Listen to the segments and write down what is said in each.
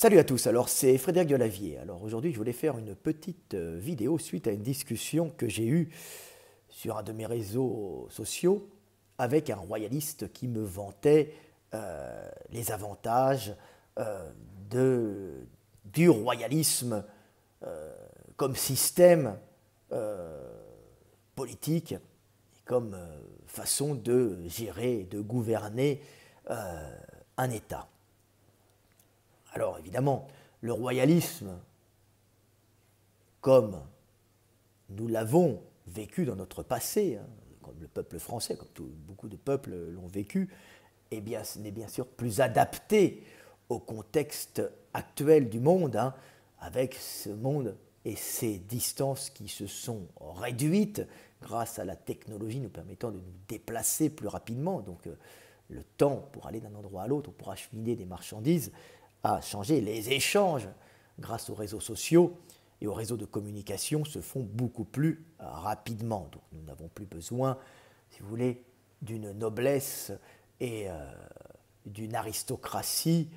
Salut à tous, alors c'est Frédéric Delavier. Alors aujourd'hui je voulais faire une petite vidéo suite à une discussion que j'ai eue sur un de mes réseaux sociaux avec un royaliste qui me vantait les avantages du royalisme comme système politique et comme façon de gérer, de gouverner un État. Alors évidemment, le royalisme, comme nous l'avons vécu dans notre passé, comme le peuple français, comme beaucoup de peuples l'ont vécu, eh bien, ce n'est bien sûr plus adapté au contexte actuel du monde, avec ce monde et ces distances qui se sont réduites grâce à la technologie nous permettant de nous déplacer plus rapidement. Donc le temps pour aller d'un endroit à l'autre, pour acheminer des marchandises, a changé. Les échanges, grâce aux réseaux sociaux et aux réseaux de communication, se font beaucoup plus rapidement. Donc nous n'avons plus besoin, si vous voulez, d'une noblesse et d'une aristocratie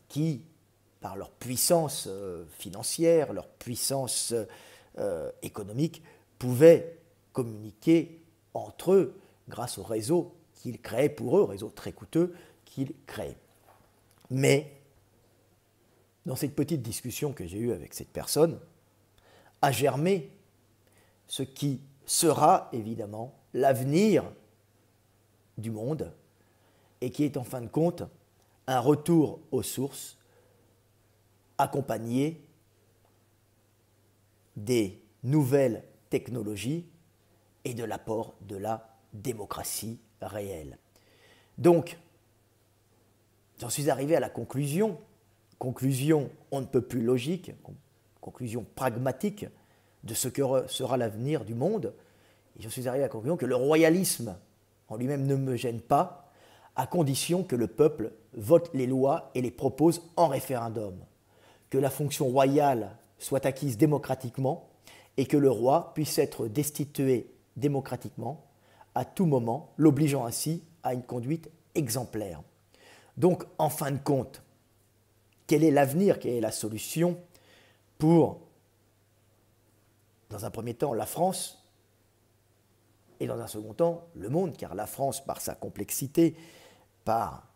qui, par leur puissance financière, leur puissance économique, pouvaient communiquer entre eux grâce aux réseaux qu'ils créaient pour eux, réseaux très coûteux qu'ils créaient. Mais, dans cette petite discussion que j'ai eue avec cette personne, a germé ce qui sera évidemment l'avenir du monde et qui est en fin de compte un retour aux sources accompagné des nouvelles technologies et de l'apport de la démocratie réelle. Donc, j'en suis arrivé à la conclusion on ne peut plus logique, conclusion pragmatique de ce que sera l'avenir du monde, et j'en suis arrivé à la conclusion que le royalisme en lui-même ne me gêne pas, à condition que le peuple vote les lois et les propose en référendum, que la fonction royale soit acquise démocratiquement et que le roi puisse être destitué démocratiquement à tout moment, l'obligeant ainsi à une conduite exemplaire. Donc, en fin de compte, quel est l'avenir, quelle est la solution pour, dans un premier temps, la France et dans un second temps, le monde, car la France, par sa complexité, par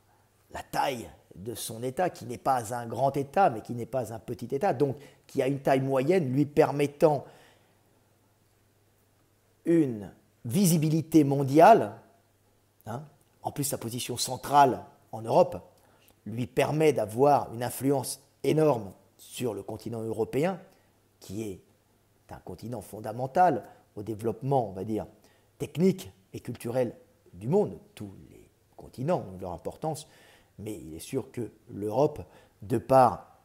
la taille de son État, qui n'est pas un grand État, mais qui n'est pas un petit État, donc qui a une taille moyenne lui permettant une visibilité mondiale, en plus sa position centrale en Europe, lui permet d'avoir une influence énorme sur le continent européen, qui est un continent fondamental au développement, on va dire, technique et culturel du monde. Tous les continents ont leur importance, mais il est sûr que l'Europe, de par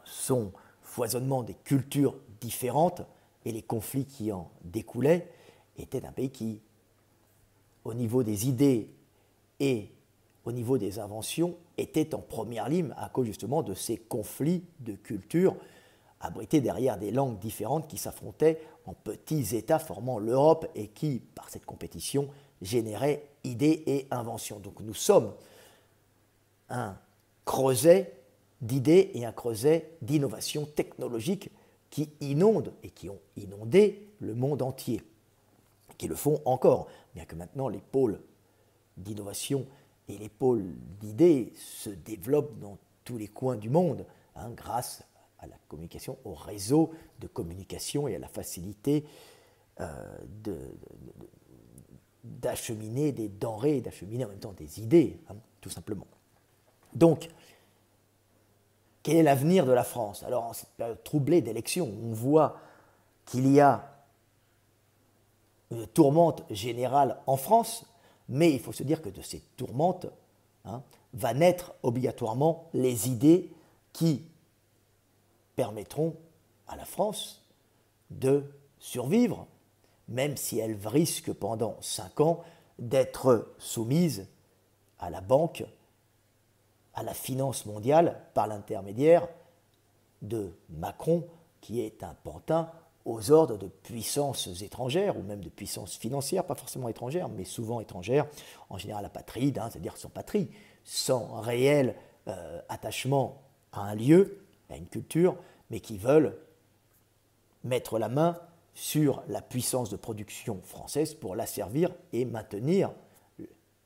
son foisonnement des cultures différentes et les conflits qui en découlaient, était un pays qui, au niveau des idées et au niveau des inventions, était en première ligne à cause justement de ces conflits de culture abrités derrière des langues différentes qui s'affrontaient en petits États formant l'Europe et qui, par cette compétition, généraient idées et inventions. Donc nous sommes un creuset d'idées et un creuset d'innovations technologiques qui inondent et qui ont inondé le monde entier, qui le font encore, bien que maintenant les pôles d'innovation et les pôles d'idées se développent dans tous les coins du monde, grâce à la communication, au réseau de communication et à la facilité d'acheminer des denrées et d'acheminer en même temps des idées, tout simplement. Donc, quel est l'avenir de la France? Alors, en cette période troublée d'élections, on voit qu'il y a une tourmente générale en France, mais il faut se dire que de ces tourmentes va naître obligatoirement les idées qui permettront à la France de survivre, même si elle risque pendant 5 ans d'être soumise à la banque, à la finance mondiale, par l'intermédiaire de Macron, qui est un pantin aux ordres de puissances étrangères, ou même de puissances financières, pas forcément étrangères, mais souvent étrangères, en général apatrides, c'est-à-dire sans patrie, sans réelle attachement à un lieu, à une culture, mais qui veulent mettre la main sur la puissance de production française pour l'asservir et maintenir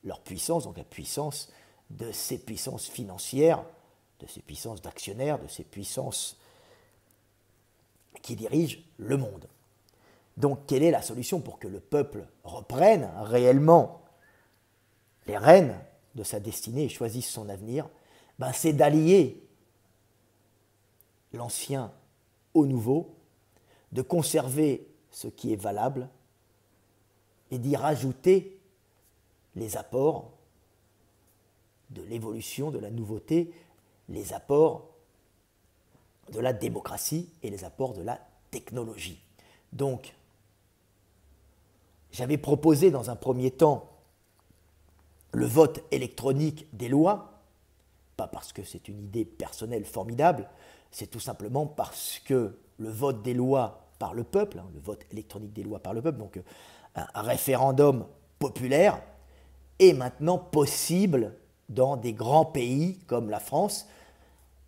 leur puissance, donc la puissance de ces puissances financières, de ces puissances d'actionnaires, de ces puissances qui dirigent le monde. Donc, quelle est la solution pour que le peuple reprenne réellement les rênes de sa destinée et choisisse son avenir? C'est d'allier l'ancien au nouveau, de conserver ce qui est valable et d'y rajouter les apports de l'évolution, de la nouveauté, les apports de la démocratie et les apports de la technologie. Donc, j'avais proposé dans un premier temps le vote électronique des lois, pas parce que c'est une idée personnelle formidable, c'est tout simplement parce que le vote des lois par le peuple, le vote électronique des lois par le peuple, donc un référendum populaire, est maintenant possible dans des grands pays comme la France.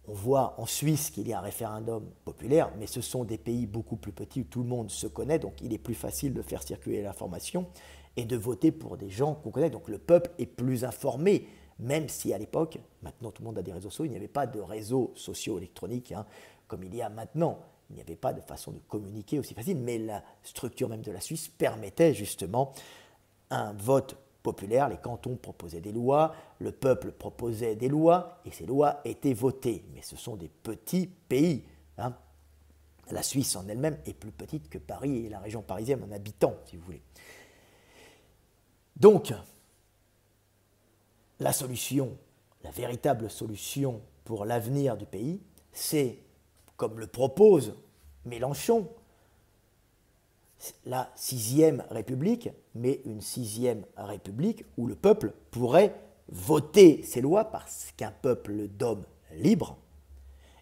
On voit en Suisse qu'il y a un référendum populaire, mais ce sont des pays beaucoup plus petits où tout le monde se connaît, donc il est plus facile de faire circuler l'information et de voter pour des gens qu'on connaît. Donc le peuple est plus informé, même si à l'époque, maintenant tout le monde a des réseaux sociaux, il n'y avait pas de réseaux sociaux électroniques comme il y a maintenant. Il n'y avait pas de façon de communiquer aussi facile, mais la structure même de la Suisse permettait justement un vote populaire. Les cantons proposaient des lois, le peuple proposait des lois, et ces lois étaient votées. Mais ce sont des petits pays. La Suisse en elle-même est plus petite que Paris et la région parisienne en habitants, si vous voulez. Donc, la solution, la véritable solution pour l'avenir du pays, c'est, comme le propose Mélenchon, la 6e République, mais une 6e République où le peuple pourrait voter ses lois parce qu'un peuple d'hommes libres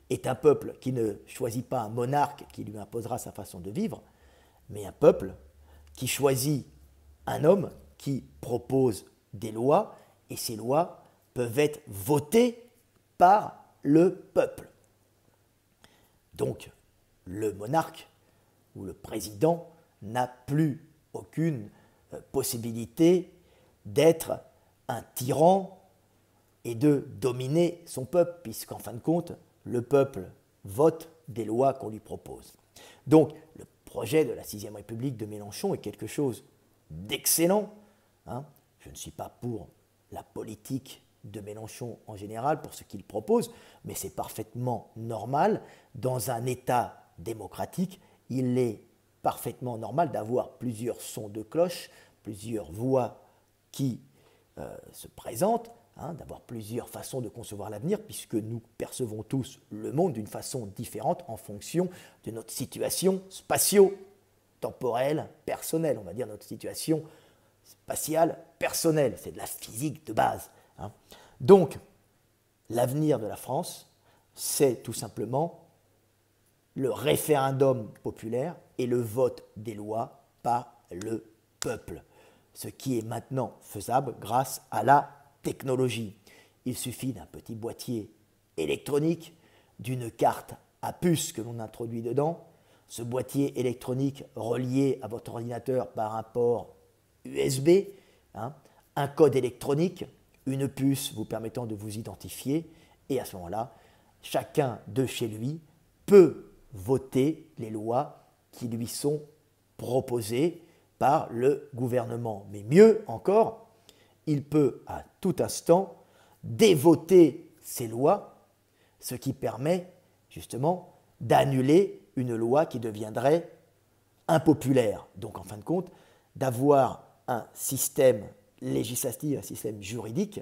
est un peuple qui ne choisit pas un monarque qui lui imposera sa façon de vivre, mais un peuple qui choisit un homme qui propose des lois et ces lois peuvent être votées par le peuple. Donc, le monarque ou le président n'a plus aucune possibilité d'être un tyran et de dominer son peuple, puisqu'en fin de compte, le peuple vote des lois qu'on lui propose. Donc, le projet de la 6e République de Mélenchon est quelque chose d'excellent. Je ne suis pas pour la politique de Mélenchon en général, pour ce qu'il propose, mais c'est parfaitement normal. Dans un État démocratique, il est parfaitement normal d'avoir plusieurs sons de cloche, plusieurs voix qui se présentent, d'avoir plusieurs façons de concevoir l'avenir, puisque nous percevons tous le monde d'une façon différente en fonction de notre situation spatio-temporelle, personnelle, on va dire notre situation spatiale, personnelle, c'est de la physique de base. Donc, l'avenir de la France, c'est tout simplement le référendum populaire et le vote des lois par le peuple, ce qui est maintenant faisable grâce à la technologie. Il suffit d'un petit boîtier électronique, d'une carte à puce que l'on introduit dedans, ce boîtier électronique relié à votre ordinateur par un port USB, un code électronique, une puce vous permettant de vous identifier, et à ce moment-là, chacun de chez lui peut voter les lois qui lui sont proposées par le gouvernement. Mais mieux encore, il peut à tout instant dévoter ces lois, ce qui permet justement d'annuler une loi qui deviendrait impopulaire. Donc en fin de compte, d'avoir un système législatif, un système juridique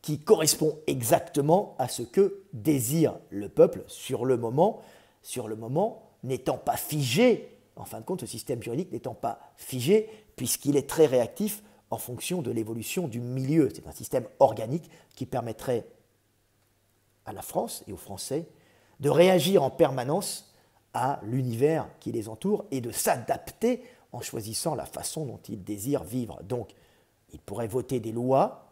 qui correspond exactement à ce que désire le peuple sur le moment n'étant pas figé, en fin de compte, ce système juridique n'étant pas figé, puisqu'il est très réactif en fonction de l'évolution du milieu. C'est un système organique qui permettrait à la France et aux Français de réagir en permanence à l'univers qui les entoure et de s'adapter en choisissant la façon dont ils désirent vivre. Donc, ils pourraient voter des lois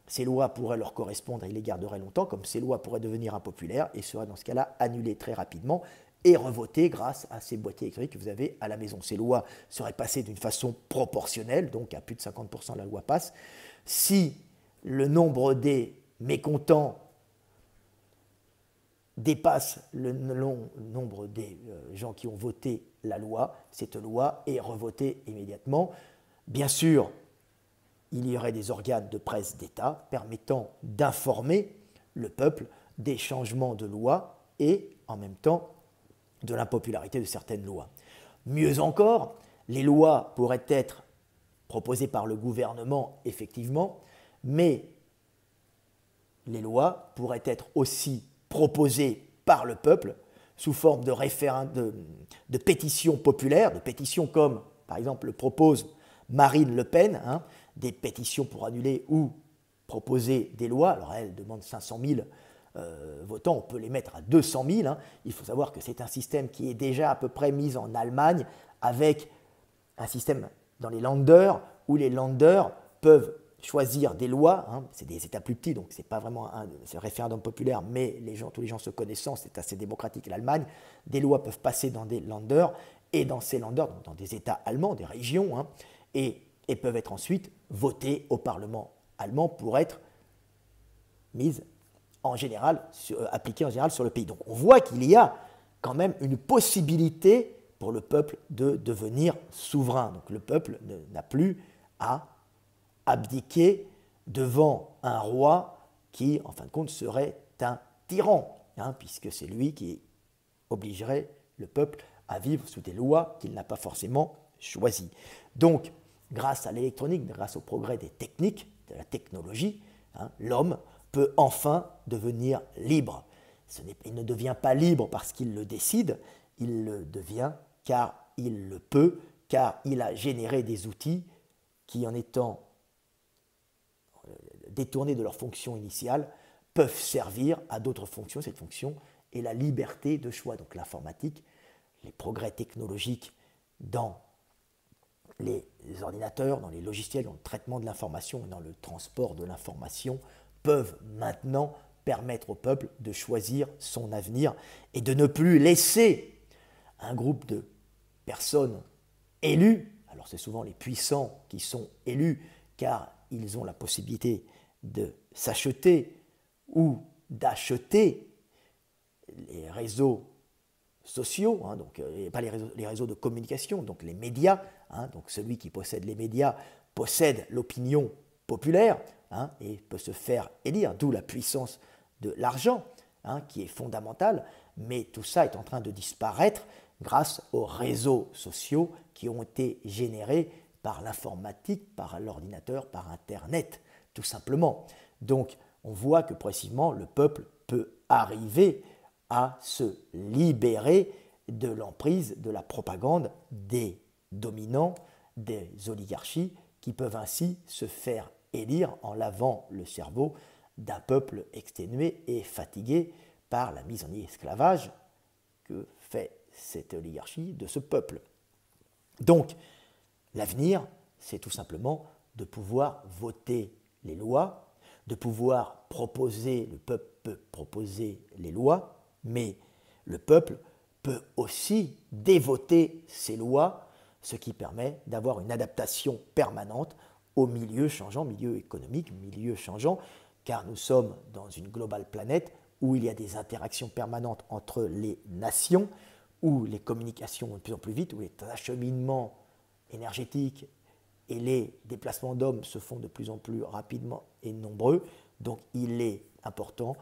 ces lois pourraient leur correspondre et ils les garderaient longtemps, comme ces lois pourraient devenir impopulaires et seraient dans ce cas-là annulées très rapidement et revotées grâce à ces boîtiers électroniques que vous avez à la maison. Ces lois seraient passées d'une façon proportionnelle, donc à plus de 50% la loi passe. Si le nombre des mécontents dépasse le nombre des gens qui ont voté la loi, cette loi est revotée immédiatement. Bien sûr, il y aurait des organes de presse d'État permettant d'informer le peuple des changements de loi et en même temps de l'impopularité de certaines lois. Mieux encore, les lois pourraient être proposées par le gouvernement, effectivement, mais les lois pourraient être aussi proposées par le peuple sous forme de pétitions populaires, de pétitions comme, par exemple, le propose Marine Le Pen, des pétitions pour annuler ou proposer des lois. Alors elle demande 500 000 votants, on peut les mettre à 200 000. Il faut savoir que c'est un système qui est déjà à peu près mis en Allemagne avec un système dans les Länder où les Länder peuvent choisir des lois, c'est des États plus petits, donc ce n'est pas vraiment un référendum populaire, mais tous les gens se connaissant, c'est assez démocratique l'Allemagne, des lois peuvent passer dans des Länder, et dans ces Länder, dans des États allemands, des régions, et peuvent être ensuite votées au Parlement allemand pour être mises en général, appliquées en général sur le pays. Donc on voit qu'il y a quand même une possibilité pour le peuple de devenir souverain. Donc le peuple n'a plus à abdiquer devant un roi qui, en fin de compte, serait un tyran, puisque c'est lui qui obligerait le peuple à vivre sous des lois qu'il n'a pas forcément choisies. Donc, grâce à l'électronique, grâce au progrès des techniques, de la technologie, l'homme peut enfin devenir libre. Il ne devient pas libre parce qu'il le décide, il le devient car il le peut, car il a généré des outils qui, en étant détournés de leur fonction initiale, peuvent servir à d'autres fonctions. Cette fonction est la liberté de choix. Donc l'informatique, les progrès technologiques dans les ordinateurs, dans les logiciels, dans le traitement de l'information et dans le transport de l'information peuvent maintenant permettre au peuple de choisir son avenir et de ne plus laisser un groupe de personnes élues, alors c'est souvent les puissants qui sont élus car ils ont la possibilité de s'acheter ou d'acheter les réseaux sociaux, donc pas les réseaux de communication, donc les médias, donc celui qui possède les médias possède l'opinion populaire et peut se faire élire, d'où la puissance de l'argent qui est fondamentale, mais tout ça est en train de disparaître grâce aux réseaux sociaux qui ont été générés par l'informatique, par l'ordinateur, par Internet, tout simplement. Donc on voit que progressivement le peuple peut arriver à se libérer de l'emprise de la propagande des dominants, des oligarchies, qui peuvent ainsi se faire élire en lavant le cerveau d'un peuple exténué et fatigué par la mise en esclavage que fait cette oligarchie de ce peuple. Donc, l'avenir, c'est tout simplement de pouvoir voter les lois, de pouvoir proposer, le peuple peut proposer les lois, mais le peuple peut aussi dévoter ces lois, ce qui permet d'avoir une adaptation permanente au milieu changeant, milieu économique, milieu changeant, car nous sommes dans une globale planète où il y a des interactions permanentes entre les nations, où les communications vont de plus en plus vite, où les acheminements énergétiques et les déplacements d'hommes se font de plus en plus rapidement et nombreux. Donc il est important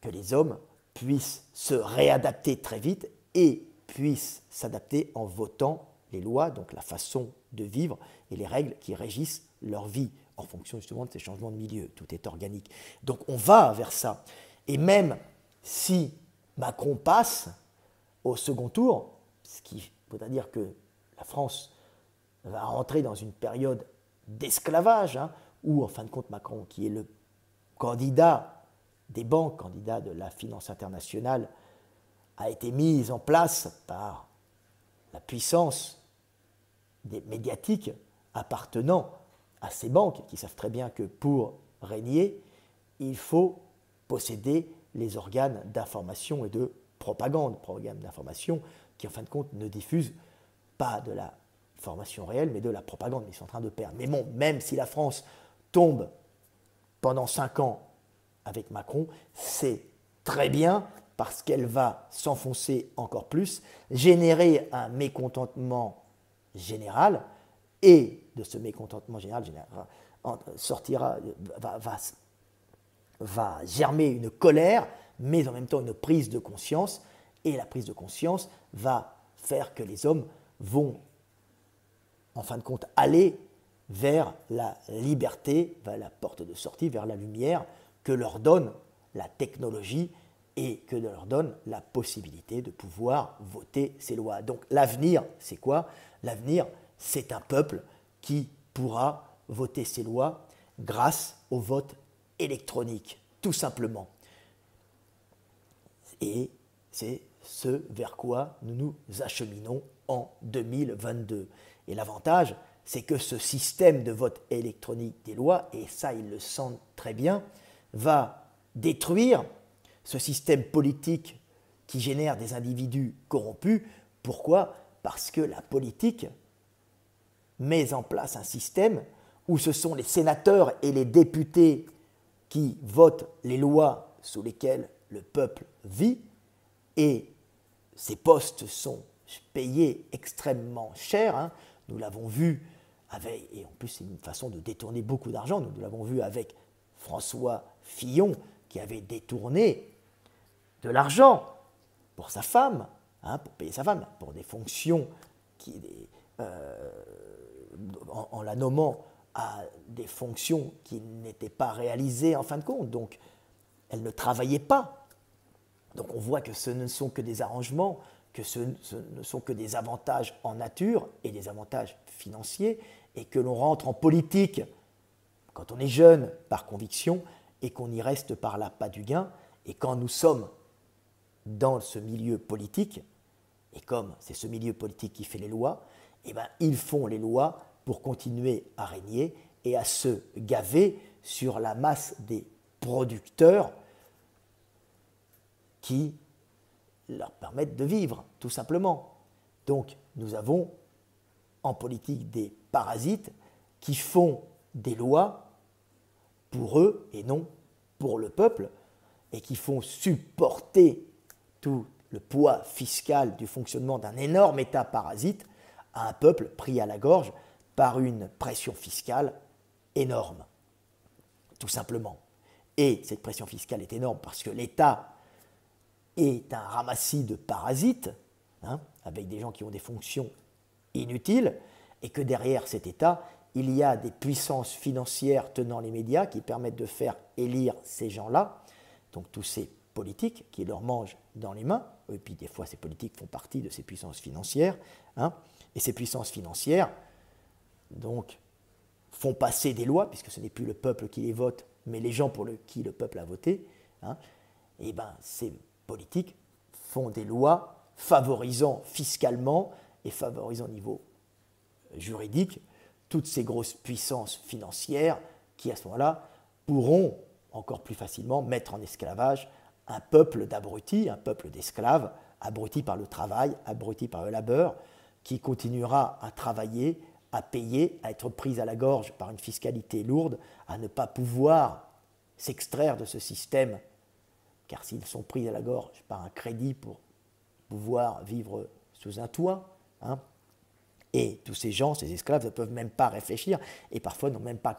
que les hommes puissent se réadapter très vite et puissent s'adapter en votant les lois, donc la façon de vivre et les règles qui régissent leur vie en fonction justement de ces changements de milieu. Tout est organique. Donc on va vers ça. Et même si Macron passe au second tour, ce qui voudrait dire que la France va rentrer dans une période d'esclavage, où en fin de compte Macron, qui est le candidat des banques, candidat de la finance internationale, a été mis en place par la puissance des médiatiques appartenant à ces banques, qui savent très bien que pour régner, il faut posséder les organes d'information et de propagande, organes d'information qui en fin de compte ne diffusent pas de la formation réelle, mais de la propagande. Ils sont en train de perdre. Mais bon, même si la France tombe pendant 5 ans avec Macron, c'est très bien parce qu'elle va s'enfoncer encore plus, générer un mécontentement général, et de ce mécontentement général va germer une colère, mais en même temps une prise de conscience, et la prise de conscience va faire que les hommes vont, en fin de compte, aller vers la liberté, vers la porte de sortie, vers la lumière que leur donne la technologie et que leur donne la possibilité de pouvoir voter ces lois. Donc l'avenir, c'est quoi? L'avenir, c'est un peuple qui pourra voter ces lois grâce au vote électronique, tout simplement. Et c'est ce vers quoi nous nous acheminons en 2022. Et l'avantage, c'est que ce système de vote électronique des lois, et ça ils le sentent très bien, va détruire ce système politique qui génère des individus corrompus. Pourquoi? Parce que la politique met en place un système où ce sont les sénateurs et les députés qui votent les lois sous lesquelles le peuple vit, et ces postes sont payés extrêmement cher. Hein. Nous l'avons vu avec, et en plus c'est une façon de détourner beaucoup d'argent, nous l'avons vu avec François Fillon qui avait détourné de l'argent pour sa femme, hein, pour payer sa femme, pour des fonctions en la nommant à des fonctions qui n'étaient pas réalisées en fin de compte. Donc, elle ne travaillait pas. Donc, on voit que ce ne sont que des arrangements, que ce ne sont que des avantages en nature et des avantages financiers, et que l'on rentre en politique quand on est jeune par conviction et qu'on y reste par l'appât du gain. Et quand nous sommes dans ce milieu politique, et comme c'est ce milieu politique qui fait les lois, eh ben, ils font les lois pour continuer à régner et à se gaver sur la masse des producteurs qui leur permettent de vivre, tout simplement. Donc, nous avons en politique des parasites qui font des lois pour eux et non pour le peuple, et qui font supporter tout le poids fiscal du fonctionnement d'un énorme État parasite à un peuple pris à la gorge par une pression fiscale énorme, tout simplement. Et cette pression fiscale est énorme parce que l'État est un ramassis de parasites, hein, avec des gens qui ont des fonctions inutiles, et que derrière cet État, il y a des puissances financières tenant les médias qui permettent de faire élire ces gens-là, donc tous ces politiques qui leur mangent dans les mains, et puis des fois ces politiques font partie de ces puissances financières, hein, et ces puissances financières donc font passer des lois, puisque ce n'est plus le peuple qui les vote, mais les gens pour qui le peuple a voté, hein, et bien ces politiques font des lois favorisant fiscalement et favorisant au niveau juridique toutes ces grosses puissances financières qui, à ce moment-là, pourront encore plus facilement mettre en esclavage un peuple d'abrutis, un peuple d'esclaves, abrutis par le travail, abrutis par le labeur, qui continuera à travailler, à payer, à être pris à la gorge par une fiscalité lourde, à ne pas pouvoir s'extraire de ce système, car s'ils sont pris à la gorge par un crédit pour pouvoir vivre sous un toit, hein, et tous ces gens, ces esclaves, ne peuvent même pas réfléchir et parfois n'ont même pas,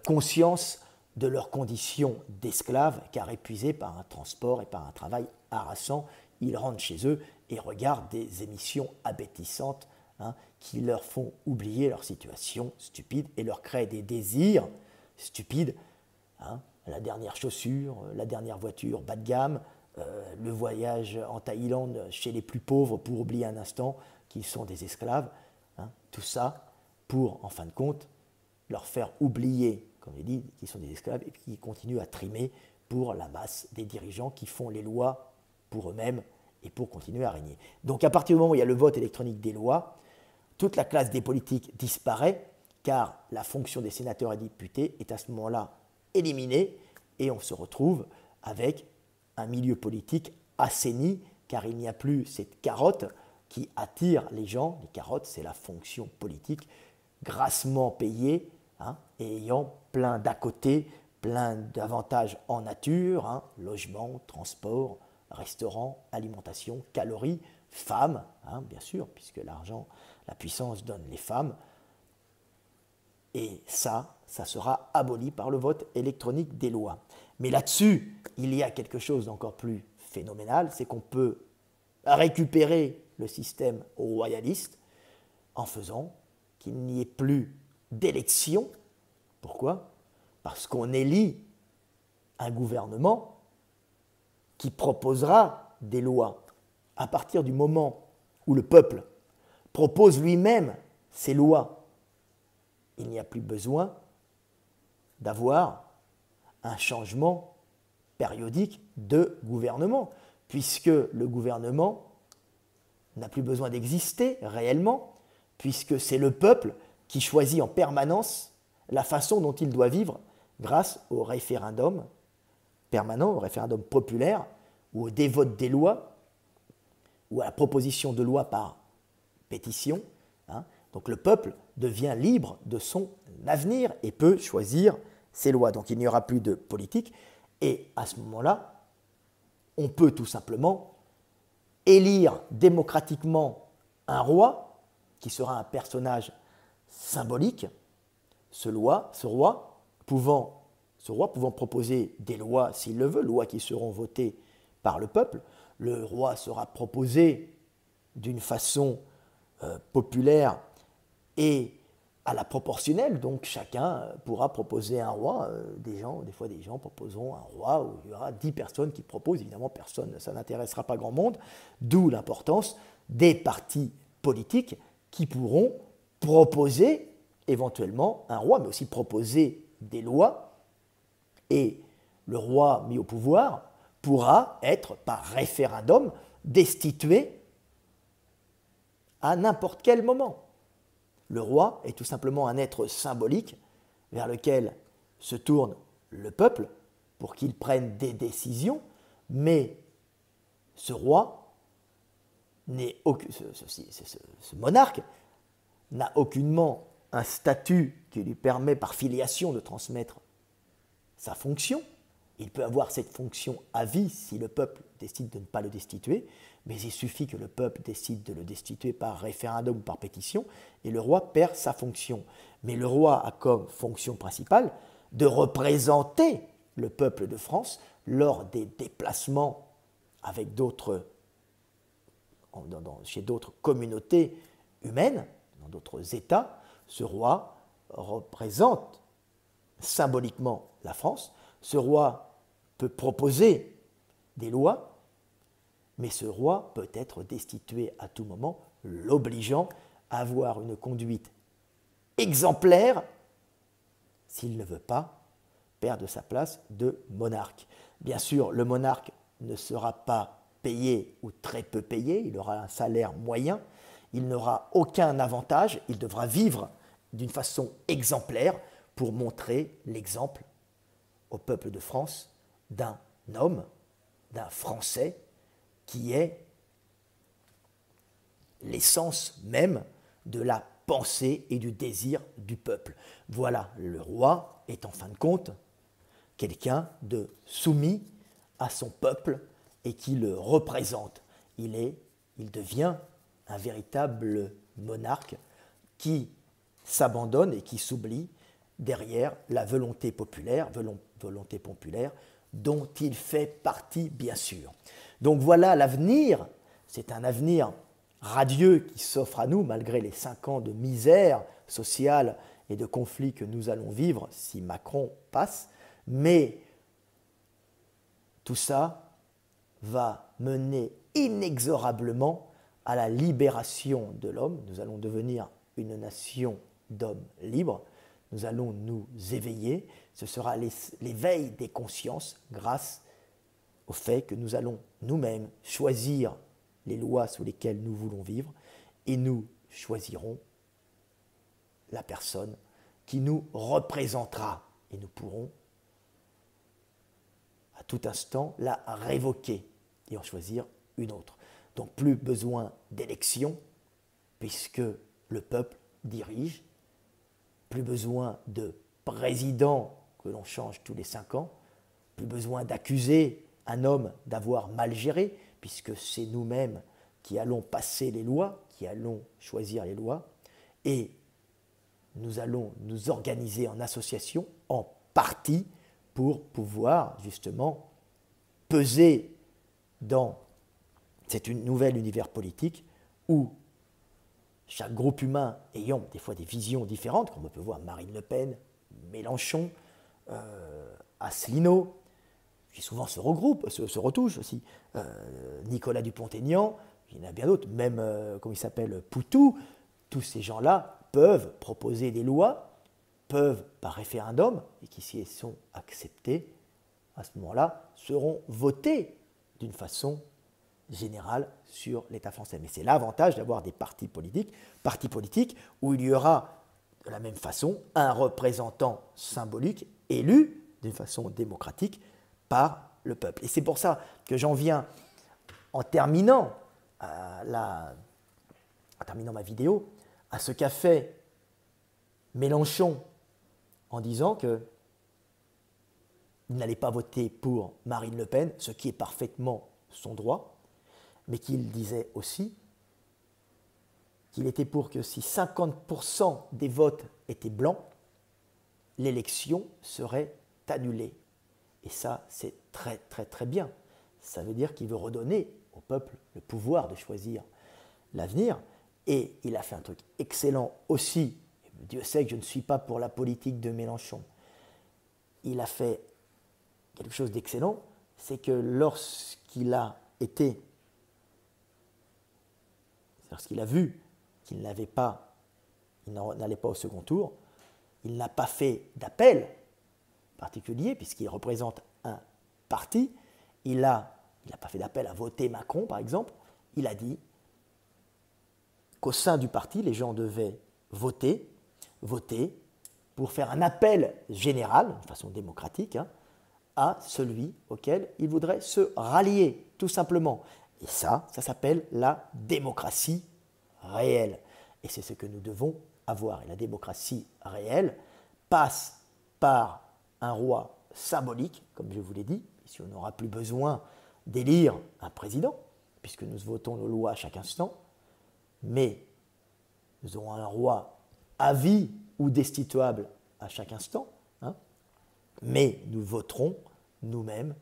conscience de leurs conditions d'esclaves, car épuisés par un transport et par un travail harassant, ils rentrent chez eux et regardent des émissions abétissantes, hein, qui leur font oublier leur situation stupide et leur créent des désirs stupides, hein, la dernière chaussure, la dernière voiture bas de gamme, le voyage en Thaïlande chez les plus pauvres pour oublier un instant qu'ils sont des esclaves, hein, tout ça pour, en fin de compte, leur faire oublier, comme je dit, qu'ils sont des esclaves et qui continuent à trimer pour la masse des dirigeants qui font les lois pour eux-mêmes et pour continuer à régner. Donc à partir du moment où il y a le vote électronique des lois, toute la classe des politiques disparaît car la fonction des sénateurs et députés est à ce moment-là éliminée et on se retrouve avec un milieu politique assaini, car il n'y a plus cette carotte qui attire les gens. Les carottes, c'est la fonction politique grassement payée, hein, et ayant plein d'à côté, plein d'avantages en nature, hein, logement, transport, restaurant, alimentation, calories, femmes, hein, bien sûr, puisque l'argent, la puissance donne les femmes. Et ça sera aboli par le vote électronique des lois. Mais là-dessus, il y a quelque chose d'encore plus phénoménal, c'est qu'on peut récupérer le système royaliste en faisant qu'il n'y ait plus d'élection. Pourquoi? Parce qu'on élit un gouvernement qui proposera des lois. À partir du moment où le peuple propose lui-même ses lois, il n'y a plus besoin d'avoir un changement périodique de gouvernement, puisque le gouvernement n'a plus besoin d'exister réellement, puisque c'est le peuple qui choisit en permanence la façon dont il doit vivre grâce au référendum permanent, au référendum populaire, ou au dévote des lois, ou à la proposition de loi par pétition. Hein. Donc le peuple devient libre de son avenir et peut choisir ses lois. Donc il n'y aura plus de politique. Et à ce moment-là, on peut tout simplement élire démocratiquement un roi qui sera un personnage symbolique, ce roi pouvant proposer des lois s'il le veut, lois qui seront votées par le peuple. Le roi sera proposé d'une façon populaire et à la proportionnelle, donc chacun pourra proposer un roi. Des fois des gens proposeront un roi où il y aura 10 personnes qui proposent. Évidemment, personne, ça n'intéressera pas grand monde, d'où l'importance des partis politiques qui pourront proposer éventuellement un roi, mais aussi proposer des lois. Et le roi mis au pouvoir pourra être, par référendum, destitué à n'importe quel moment. Le roi est tout simplement un être symbolique vers lequel se tourne le peuple pour qu'il prenne des décisions, mais ce roi, ce monarque, n'a aucunement un statut qui lui permet par filiation de transmettre sa fonction. Il peut avoir cette fonction à vie si le peuple décide de ne pas le destituer, mais il suffit que le peuple décide de le destituer par référendum ou par pétition, et le roi perd sa fonction. Mais le roi a comme fonction principale de représenter le peuple de France lors des déplacements avec chez d'autres communautés humaines, dans d'autres États. Ce roi représente symboliquement la France. Ce roi peut proposer des lois, mais ce roi peut être destitué à tout moment, l'obligeant à avoir une conduite exemplaire s'il ne veut pas perdre sa place de monarque. Bien sûr, le monarque ne sera pas payé ou très peu payé, il aura un salaire moyen, il n'aura aucun avantage, il devra vivre d'une façon exemplaire pour montrer l'exemple au peuple de France d'un homme, d'un Français, qui est l'essence même de la pensée et du désir du peuple. Voilà, le roi est en fin de compte quelqu'un de soumis à son peuple et qui le représente. Il devient un véritable monarque qui s'abandonne et qui s'oublie derrière la volonté populaire dont il fait partie, bien sûr. Donc voilà l'avenir, c'est un avenir radieux qui s'offre à nous malgré les 5 ans de misère sociale et de conflits que nous allons vivre si Macron passe, mais tout ça va mener inexorablement à la libération de l'homme. Nous allons devenir une nation d'hommes libres, nous allons nous éveiller, ce sera l'éveil des consciences grâce au fait que nous allons nous-mêmes choisir les lois sous lesquelles nous voulons vivre et nous choisirons la personne qui nous représentera. Et nous pourrons à tout instant la révoquer et en choisir une autre. Donc plus besoin d'élection, puisque le peuple dirige, plus besoin de président que l'on change tous les 5 ans, plus besoin d'accuser un homme d'avoir mal géré, puisque c'est nous-mêmes qui allons passer les lois, qui allons choisir les lois, et nous allons nous organiser en association, en parti, pour pouvoir justement peser dans cet nouvel univers politique où chaque groupe humain ayant des fois des visions différentes, comme on peut voir Marine Le Pen, Mélenchon, Asselineau, qui souvent se regroupent, se retouchent aussi, Nicolas Dupont-Aignan, il y en a bien d'autres, même, comment il s'appelle, Poutou, tous ces gens-là peuvent proposer des lois, peuvent, par référendum, et qui, si elles sont acceptées, à ce moment-là, seront votées d'une façon générale sur l'État français. Mais c'est l'avantage d'avoir des partis politiques où il y aura de la même façon un représentant symbolique élu d'une façon démocratique par le peuple. Et c'est pour ça que j'en viens, en terminant ma vidéo, à ce qu'a fait Mélenchon en disant qu'il n'allait pas voter pour Marine Le Pen, ce qui est parfaitement son droit, mais qu'il disait aussi qu'il était pour que si 50% des votes étaient blancs, l'élection serait annulée. Et ça, c'est très très très bien. Ça veut dire qu'il veut redonner au peuple le pouvoir de choisir l'avenir. Et il a fait un truc excellent aussi. Dieu sait que je ne suis pas pour la politique de Mélenchon. Il a fait quelque chose d'excellent, c'est que lorsqu'il a vu qu'il n'allait pas au second tour, il n'a pas fait d'appel particulier, puisqu'il représente un parti. Il n'a pas fait d'appel à voter Macron, par exemple. Il a dit qu'au sein du parti, les gens devaient voter pour faire un appel général, de façon démocratique, à celui auquel ils voudraient se rallier, tout simplement. Et ça s'appelle la démocratie réelle. Et c'est ce que nous devons avoir. Et la démocratie réelle passe par un roi symbolique, comme je vous l'ai dit, si on n'aura plus besoin d'élire un président, puisque nous votons nos lois à chaque instant, mais nous aurons un roi à vie ou destituable à chaque instant, mais nous voterons nous-mêmes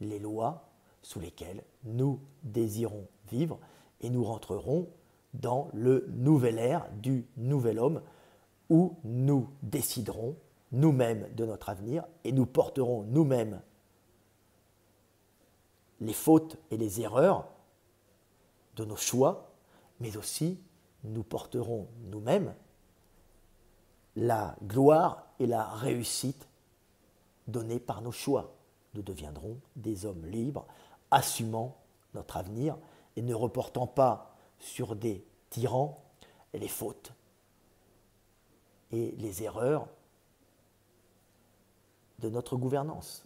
les lois sous lesquelles nous désirons vivre et nous rentrerons dans le nouvel ère du nouvel homme où nous déciderons nous-mêmes de notre avenir et nous porterons nous-mêmes les fautes et les erreurs de nos choix, mais aussi nous porterons nous-mêmes la gloire et la réussite données par nos choix. Nous deviendrons des hommes libres, assumant notre avenir et ne reportant pas sur des tyrans les fautes et les erreurs de notre gouvernance.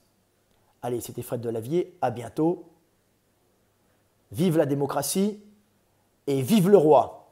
Allez, c'était Fred Delavier, à bientôt. Vive la démocratie et vive le roi!